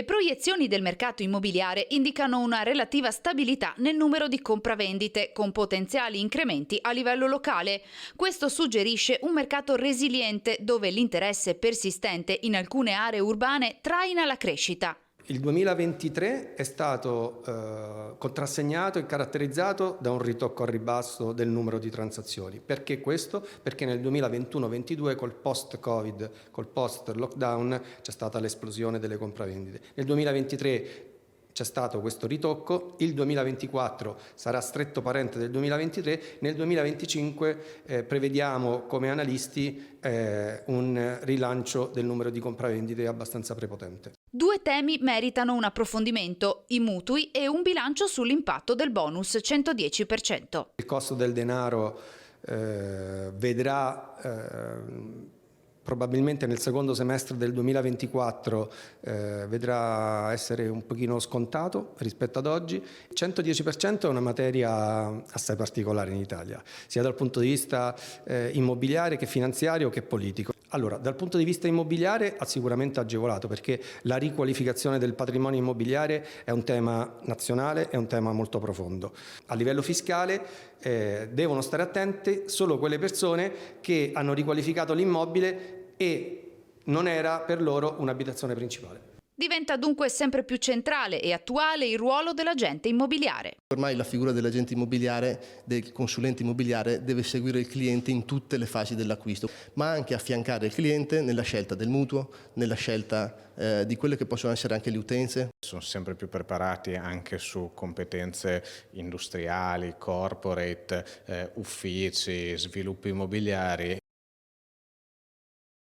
Le proiezioni del mercato immobiliare indicano una relativa stabilità nel numero di compravendite, con potenziali incrementi a livello locale. Questo suggerisce un mercato resiliente dove l'interesse persistente in alcune aree urbane traina la crescita. Il 2023 è stato contrassegnato e caratterizzato da un ritocco al ribasso del numero di transazioni. Perché questo? Perché nel 2021-22 col post-Covid, col post-lockdown c'è stata l'esplosione delle compravendite. Nel 2023 c'è stato questo ritocco, il 2024 sarà stretto parente del 2023, nel 2025 prevediamo come analisti un rilancio del numero di compravendite abbastanza prepotente. Due temi meritano un approfondimento: i mutui e un bilancio sull'impatto del bonus 110%. Il costo del denaro vedrà probabilmente nel secondo semestre del 2024 vedrà essere un pochino scontato rispetto ad oggi. Il 110% è una materia assai particolare in Italia, sia dal punto di vista immobiliare che finanziario che politico. Allora, dal punto di vista immobiliare ha sicuramente agevolato, perché la riqualificazione del patrimonio immobiliare è un tema nazionale, è un tema molto profondo. A livello fiscale devono stare attente solo quelle persone che hanno riqualificato l'immobile e non era per loro un'abitazione principale. Diventa dunque sempre più centrale e attuale il ruolo dell'agente immobiliare. Ormai la figura dell'agente immobiliare, del consulente immobiliare, deve seguire il cliente in tutte le fasi dell'acquisto, ma anche affiancare il cliente nella scelta del mutuo, nella scelta di quelle che possono essere anche le utenze. Sono sempre più preparati anche su competenze industriali, corporate, uffici, sviluppo immobiliari